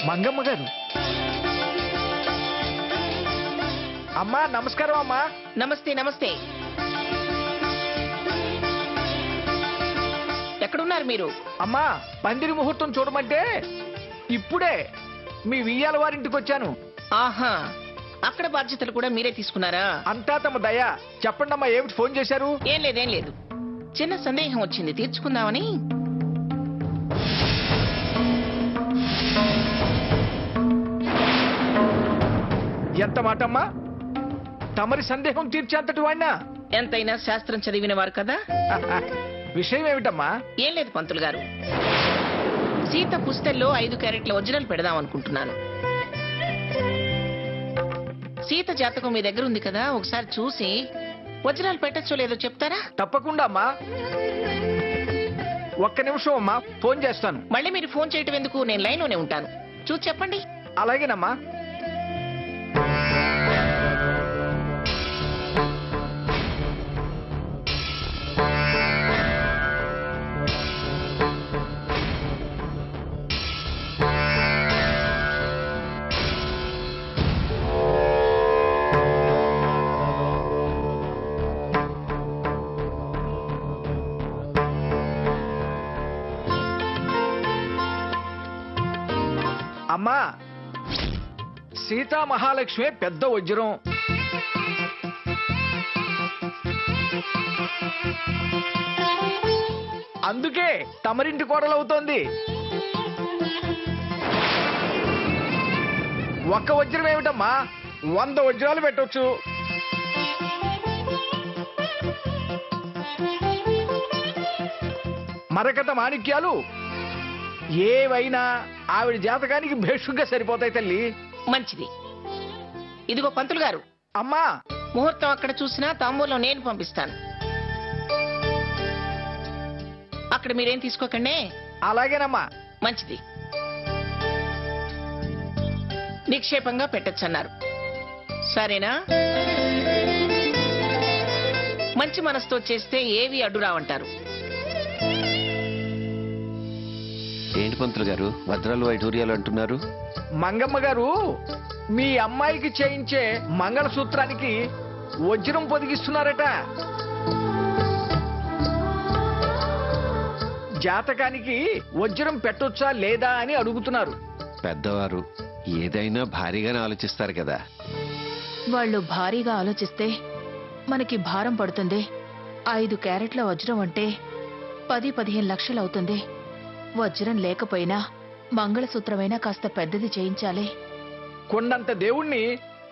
మంగమ్మ గారు. అమ్మా నమస్కారం. అమ్మా నమస్తే. నమస్తే. ఎక్కడున్నారు మీరు? అమ్మా పందిరి ముహూర్తం చూడమంటే ఇప్పుడే మీ వియ్యాల వారింటికి వచ్చాను. ఆహా, అక్కడ బాధ్యతలు కూడా మీరే తీసుకున్నారా? అంతా తమ దయ. చెప్పండి అమ్మా, ఏమిటి ఫోన్ చేశారు? ఏం లేదు, చిన్న సందేహం వచ్చింది, తీర్చుకుందామని. ఎంత మాటమ్మా, తమరి సందేహం తీర్చేంతటి వాడినా? ఎంతైనా శాస్త్రం చదివిన వారు కదా. విషయం ఏమిటమ్మా? ఏం లేదు పంతులు గారు, సీత పుస్తెల్లో 5 క్యారెట్ల ఒరిజినల్ పెడదాం అనుకుంటున్నాను. సీత జాతకం మీ దగ్గర ఉంది కదా, ఒకసారి చూసి ఒరిజినల్ పెట్టచ్చో లేదో చెప్తారా? తప్పకుండా అమ్మా. ఒక్క నిమిషం అమ్మా, ఫోన్ చేస్తాను. మళ్ళీ మీరు ఫోన్ చేయటం ఎందుకు, నేను లైన్లోనే ఉంటాను. చూసి చెప్పండి. అలాగేనమ్మా. అమ్మా, సీతా మహాలక్ష్మి పెద్ద వజ్రం. అందుకే తమరింటి కోడలవుతోంది. ఒక్క వజ్రం ఏమిటమ్మా, 100 వజ్రాలు పెట్టొచ్చు. మరకత మాణిక్యాలు ఏవైనా ఆవిడ జాతకానికి భేషుగ్గా సరిపోతాయి తల్లి. మంచిది. ఇదిగో పంతులు గారు. అమ్మా, ముహూర్తం అక్కడ చూసినా తాంబూలం నేను పంపిస్తాను. అక్కడ మీరేం తీసుకోకండి. అలాగేనమ్మా. మంచిది. నిక్షేపంగా పెట్టచ్చన్నారు, సరేనా? మంచి మనసుతో చేస్తే ఏవి అడ్డురావంటారు. ఏంటి పంతులు గారు, వజ్రాలు వైఢూర్యాలు అంటున్నారు? మంగమ్మ గారు మీ అమ్మాయికి చేయించే మంగళసూత్రానికి వజ్రం పొదిగిస్తున్నారట. జాతకానికి వజ్రం పెట్టొచ్చా లేదా అని అడుగుతున్నారు. పెద్దవారు ఏదైనా భారీగానే ఆలోచిస్తారు కదా. వాళ్ళు భారీగా ఆలోచిస్తే మనకి భారం పడుతుంది. 5 క్యారెట్ల వజ్రం అంటే 10-15 లక్షలు అవుతుంది. వజ్రం లేకపోయినా మంగళసూత్రమైనా కాస్త పెద్దది చేయించాలి. కొండంత దేవుణ్ణి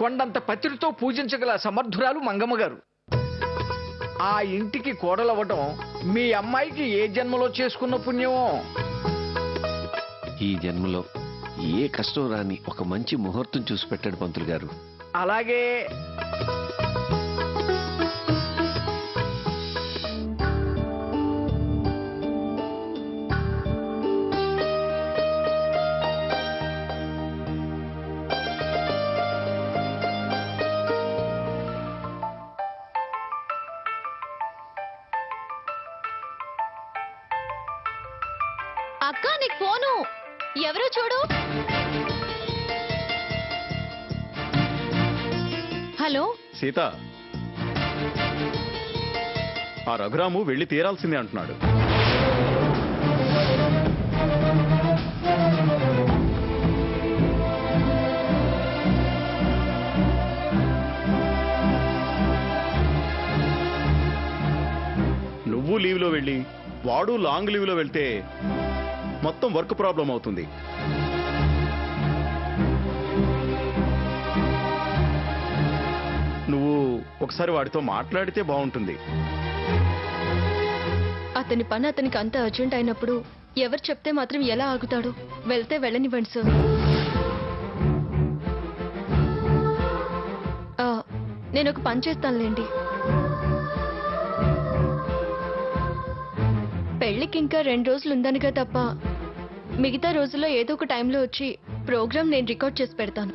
కొండంత పత్రితో పూజించగల సమర్థురాలు మంగమ్మ గారు. ఆ ఇంటికి కోడలవ్వటం మీ అమ్మాయికి ఏ జన్మలో చేసుకున్న పుణ్యమో. ఈ జన్మలో ఏ కష్టం రాని ఒక మంచి ముహూర్తం చూసి పెట్టాడు పంతులు గారు. అలాగే. అక్క, నీకు ఫోను. ఎవరో చూడు. హలో సీత, ఆ రఘురాము వెళ్ళి తీరాల్సిందే అంటున్నాడు. నువ్వు లీవ్లో వెళ్ళి వాడు లాంగ్ లీవ్లో వెళ్తే మొత్తం వర్క్ ప్రాబ్లం అవుతుంది. నువ్వు ఒకసారి వాడితో మాట్లాడితే బాగుంటుంది. అతని పని అతనికి అంత అర్జెంట్ అయినప్పుడు ఎవరు చెప్తే మాత్రం ఎలా ఆగుతాడు? వెళ్తే వెళ్ళనివ్వండి సార్. నేను ఒక పని చేస్తానులేండి. పెళ్లికి ఇంకా 2 రోజులు ఉందనిగా తప్ప మిగతా రోజుల్లో ఏదో ఒక టైంలో వచ్చి ప్రోగ్రామ్ నేను రికార్డ్ చేసి పెడతాను.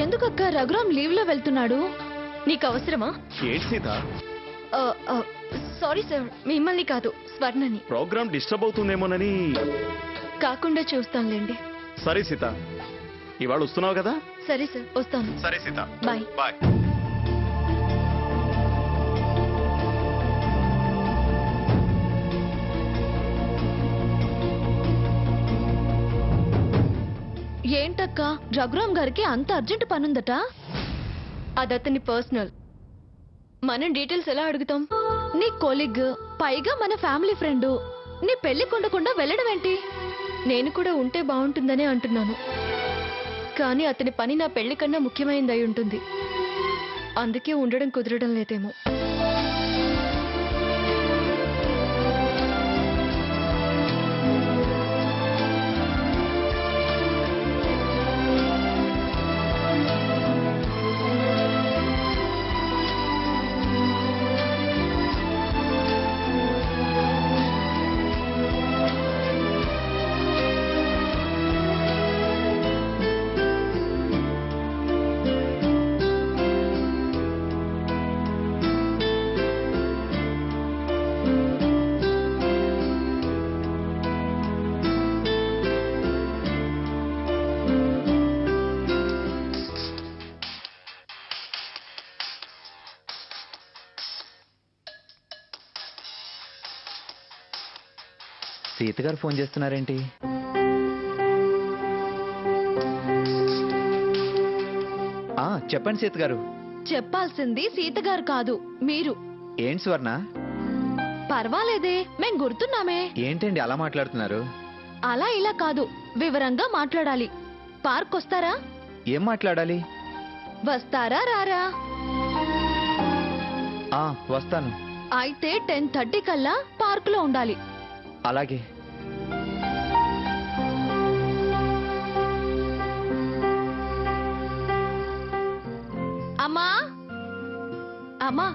ఎందుకక్క రఘురామ్ లీవ్ లో వెళ్తున్నాడు? నీకు అవసరమా? ఏంటి సీత? సారీ సార్, మిమ్మల్ని కాదు స్వర్ణని. Programme disturb అవుతుందేమోనని. కాకుండా చూస్తానులేండి. సరే సీత, ఇవాళ వస్తున్నావు కదా? సరే సార్, వస్తాను. సరే సీత, బాయ్. బాయ్. ఏంటక్క, రఘురామ్ గారికి అంత అర్జెంట్ పనుందట? అది అతని పర్సనల్. మనం డీటెయిల్స్ ఎలా అడుగుతాం? నీ కొలీగ్, పైగా మన ఫ్యామిలీ ఫ్రెండ్, నీ పెళ్లి కొండకుండా వెళ్ళడం ఏంటి? నేను కూడా ఉంటే బాగుంటుందనే అంటున్నాను. కానీ అతని పని నా పెళ్లి కన్నా ముఖ్యమైనది అయి ఉంటుంది. అందుకే ఉండడం కుదరడం లేదేమో. సీత గారు ఫోన్ చేస్తున్నారేంటి? చెప్పండి సీత గారు. చెప్పాల్సింది సీత గారు కాదు, మీరు. ఏంటి స్వర్ణ? పర్వాలేదే, మేం గుర్తున్నామే. ఏంటండి అలా మాట్లాడుతున్నారు? అలా ఇలా కాదు, వివరంగా మాట్లాడాలి. పార్క్ వస్తారా? ఏం మాట్లాడాలి? వస్తారా రారా? వస్తాను. అయితే 10:30 కల్లా పార్క్ లో ఉండాలి. అలాగే. అమ్మా అమ్మా,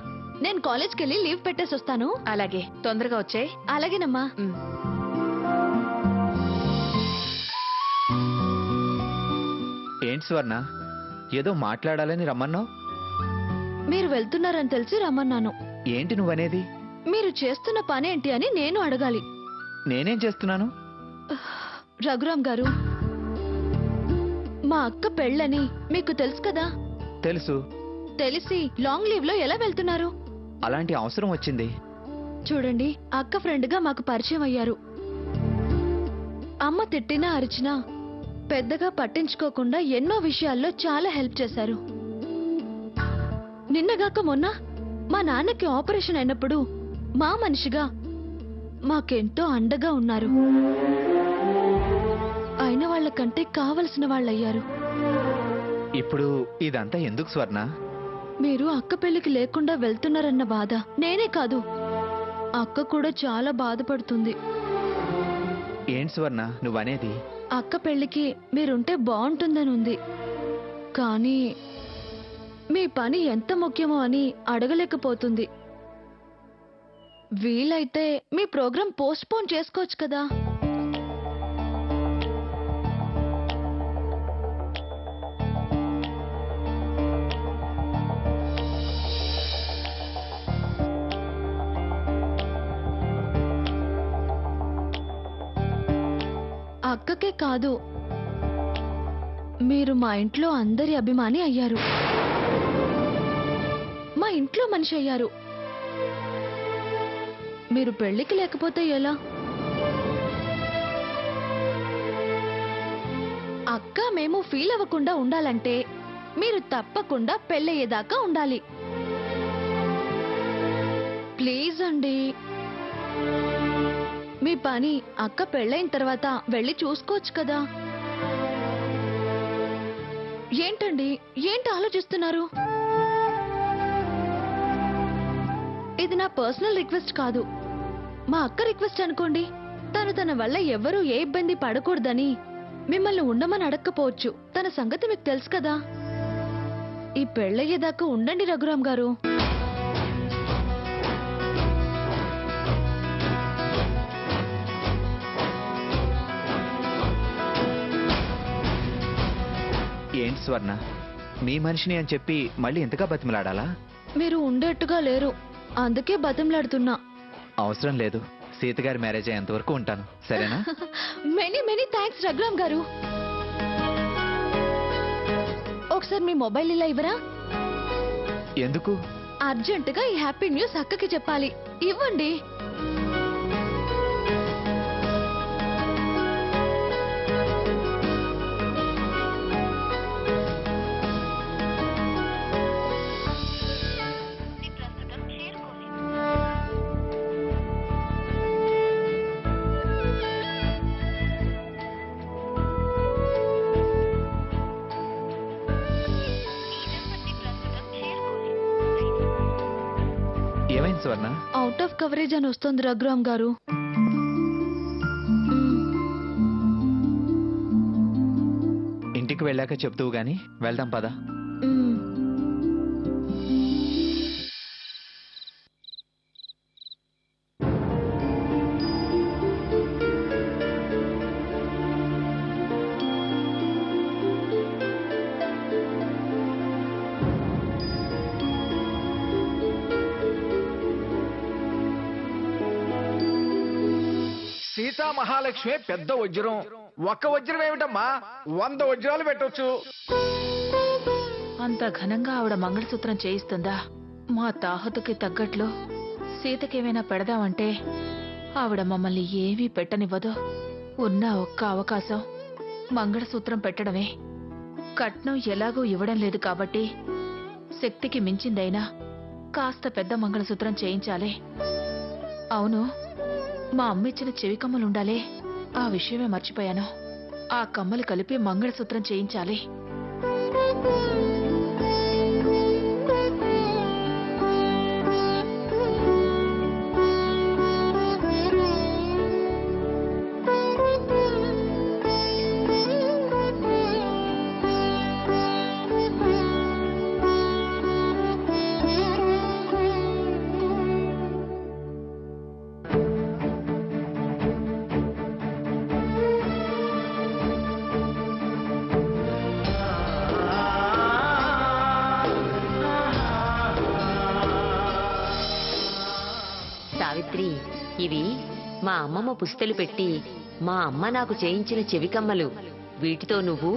నేను కాలేజ్కి వెళ్ళి లీవ్ పెట్టేసి వస్తాను. అలాగే, తొందరగా వచ్చే. అలాగేనమ్మా. ఏంటి స్వర్ణ, ఏదో మాట్లాడాలని రమ్మన్నావు? మీరు వెళ్తున్నారని తెలిసి రమ్మన్నాను. ఏంటి నువ్వనేది? మీరు చేస్తున్న పనేంటి అని నేను అడగాలి. నేనేం చేస్తున్నాను? రఘురామ్ గారు, మా అక్క పెళ్ళని మీకు తెలుసు కదా? తెలుసు. తెలిసి లాంగ్ లీవ్ లో ఎలా వెళ్తున్నారు? అలాంటి అవసరం వచ్చింది. చూడండి, అక్క ఫ్రెండ్ గా మాకు పరిచయం అయ్యారు. అమ్మ తిట్టినా అరిచినా పెద్దగా పట్టించుకోకుండా ఎన్నో విషయాల్లో చాలా హెల్ప్ చేశారు. నిన్నగాక మొన్న మా నాన్నకి ఆపరేషన్ అయినప్పుడు మా మనిషిగా మాకెంతో అండగా ఉన్నారు. అయిన వాళ్ళకంటే కావలసిన వాళ్ళయ్యారు. ఇప్పుడు ఇదంతా ఎందుకు స్వర్ణ? మీరు అక్క పెళ్లికి లేకుండా వెళ్తున్నారన్న బాధ నేనే కాదు, అక్క కూడా చాలా బాధపడుతుంది. ఏంటి స్వర్ణ నువ్వనేది? అక్క పెళ్లికి మీరుంటే బాగుంటుందని ఉంది. కానీ మీ పని ఎంత ముఖ్యమో అని అడగలేకపోతుంది. వీలైతే మీ ప్రోగ్రాం పోస్ట్ పోన్ చేసుకోవచ్చు కదా? అక్కకే కాదు, మీరు మా ఇంట్లో అందరి అభిమాని అయ్యారు. మా ఇంట్లో మనిషి అయ్యారు. మీరు పెళ్లికి లేకపోతే ఎలా? అక్క మేము ఫీల్ అవ్వకుండా ఉండాలంటే మీరు తప్పకుండా పెళ్ళయ్యేదాకా ఉండాలి. ప్లీజ్ అండి. మీ పని అక్క పెళ్ళైన తర్వాత వెళ్ళి చూసుకోవచ్చు కదా? ఏంటండి, ఏంటి ఆలోచిస్తున్నారు? ఇది నా పర్సనల్ రిక్వెస్ట్ కాదు, మా అక్క రిక్వెస్ట్ అనుకోండి. తన వల్ల ఎవరూ ఏ ఇబ్బంది పడకూడదని మిమ్మల్ని ఉండమని అడక్కపోవచ్చు. తన సంగతి మీకు తెలుసు కదా? ఈ పెళ్ళయ్యేదాకా ఉండండి రఘురామ్ గారు. ఏంటి స్వర్ణ, మీ మనిషిని అని చెప్పి మళ్ళీ ఎంతగా బతిమలాడాలా? మీరు ఉండేట్టుగా లేరు, అందుకే బతిమలాడుతున్నా. అవసరం లేదు. సీత గారి మ్యారేజ్ అయ్యేంత వరకు ఉంటాను, సరేనా? మెనీ మెనీ థ్యాంక్స్ రఘురామ్ గారు. ఒకసారి మీ మొబైల్ ఇలా ఇవ్వరా? ఎందుకు? అర్జెంటుగా ఈ హ్యాపీ న్యూస్ అక్కకి చెప్పాలి. ఇవ్వండి. ఏమైంది స్వర్ణ? అవుట్ ఆఫ్ కవరేజ్ అని వస్తుంది రఘురామ్ గారు. ఇంటికి వెళ్ళాక చెప్తువు గాని, వెళ్దాం పద. మ్మ్. సీతా మహాలక్ష్మి పెద్ద వజ్రం. ఒక్క వజ్రం ఏమిటమ్మా, 100 వజ్రాలు పెట్టొచ్చు. అంత ఘనంగా ఆవిడ మంగళసూత్రం చేయిస్తుందా? మా తాహతుకి తగ్గట్లు సీతకేమైనా పెడదామంటే ఆవిడ మమ్మల్ని ఏమీ పెట్టనివ్వదు. ఉన్న ఒక్క అవకాశం మంగళసూత్రం పెట్టడమే. కట్నం ఎలాగూ ఇవ్వడం లేదు కాబట్టి శక్తికి మించిందైనా కాస్త పెద్ద మంగళసూత్రం చేయించాలి. అవును, మా అమ్మిచ్చిన చెవి కమ్మలుండాలే, ఆ విషయమే మర్చిపోయాను. ఆ కమ్మలు కలిపి మంగళసూత్రం చేయించాలి. సావిత్రి, ఇవి మా అమ్మమ్మ పుస్తలు పెట్టి మా అమ్మ నాకు చేయించిన చెవికమ్మలు. వీటితో నువ్వు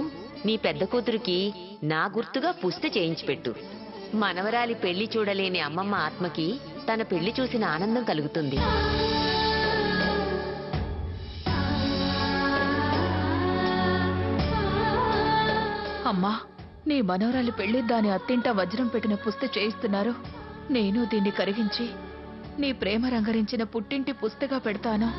నీ పెద్ద కూతురికి నా గుర్తుగా పుస్తె చేయించిపెట్టు. మనవరాలి పెళ్లి చూడలేని అమ్మమ్మ ఆత్మకి తన పెళ్లి చూసిన ఆనందం కలుగుతుంది. అమ్మా, నీ మనవరాలి పెళ్లి దాని అత్తింట వజ్రం పెట్టిన పుస్తె చేయిస్తున్నారు. నేను దీన్ని కరిగించి నీ ప్రేమ రంగరించిన పుట్టింటి పుస్తగా పెడతాను.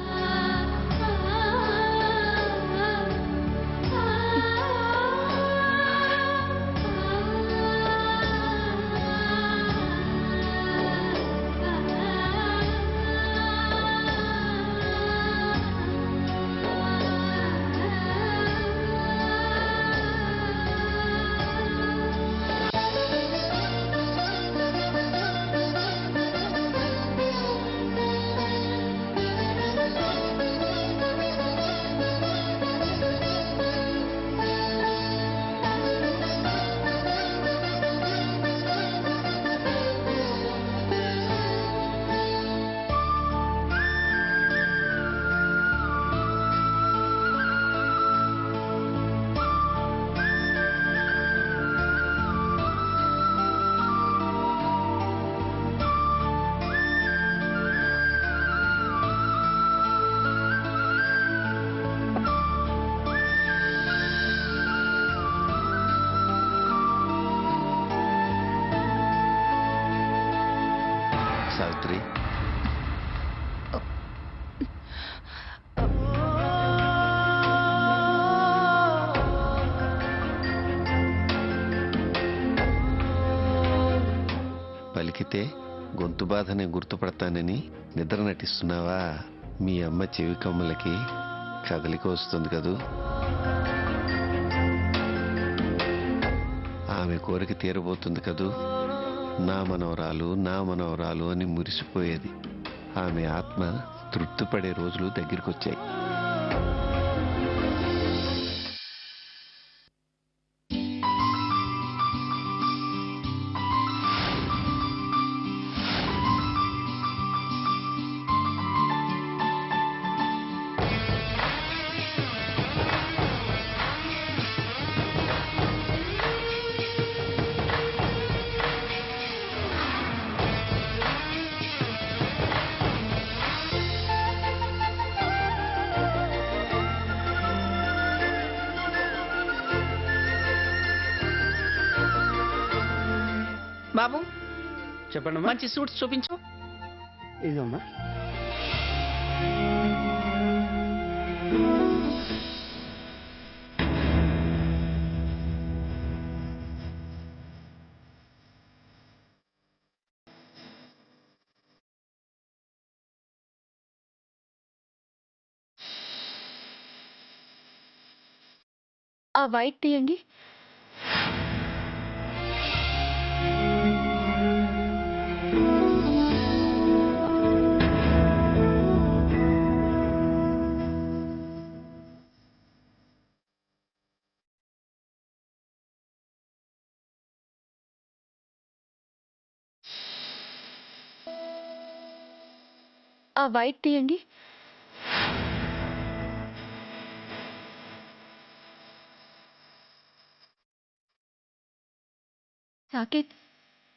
సావిత్రి, పలికితే గొంతు బాధని గుర్తుపడతానని నిద్ర నటిస్తున్నావా? మీ అమ్మ చెవి కమ్మలకి కదలిక వస్తుంది కదూ. ఆమె కోరిక తీరబోతుంది కదూ. నా మనవరాలు అని మురిసిపోయేది. ఆమె ఆత్మ తృప్తిపడే రోజులు దగ్గరికొచ్చాయి. బాబు చెప్పండి మంచి సూట్స్ చూపించు. ఇదమ్మా. ఆ వైట్ తీయండి. ఆ వైట్ తీయండి. సాకేత్,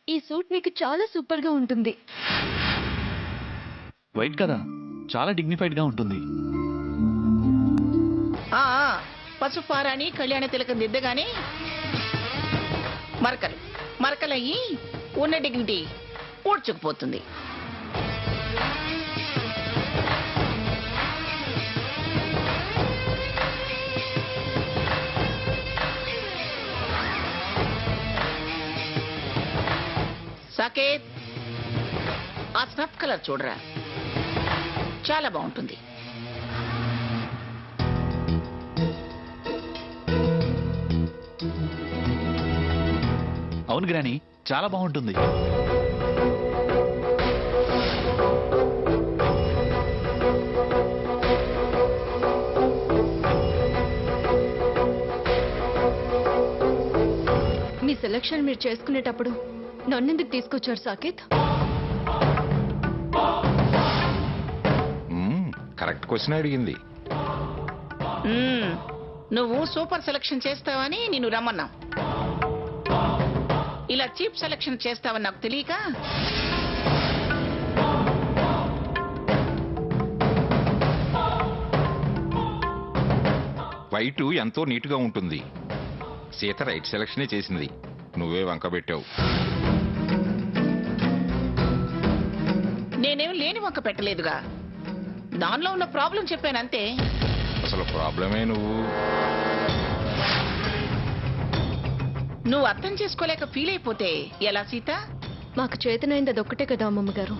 ఈ సూట్ మీకు చాలా సూపర్ గా ఉంటుంది. వైట్ కదా, చాలా డిగ్నిఫైడ్ గా ఉంటుంది. ఆ పసుపు పారాని కళ్యాణ తిలకం దిద్దగానే మరకలయ్యి ఉన్న డిగ్నిటీ ఊడ్చుకుపోతుంది. సాకేత్, ఆ స్నఫ్ కలర్ చూడరా, చాలా బాగుంటుంది. అవును గ్రాని, చాలా బాగుంటుంది. మీ సెలక్షన్ మీరు చేసుకునేటప్పుడు నన్నెందుకు తీసుకొచ్చారు సాకేత్? కరెక్ట్ క్వశ్చన్ అడిగింది. నువ్వు సూపర్ సెలక్షన్ చేస్తావని నిన్ను రమ్మన్నా. ఇలా చీప్ సెలక్షన్ చేస్తావని నాకు తెలియక వైట్ ఎంతో నీట్ గా ఉంటుంది. సీత రైట్ సెలక్షనే చేసింది, నువ్వే వంక పెట్టావు. నేనేం లేని వంక పెట్టలేదుగా, దానిలో ఉన్న ప్రాబ్లం చెప్పానంతే. అసలు ప్రాబ్లమే నువ్వు అర్థం చేసుకోలేక ఫీల్ అయిపోతే ఎలా సీత? మాకు చేతనైంది అదొక్కటే కదా అమ్మమ్మ గారు.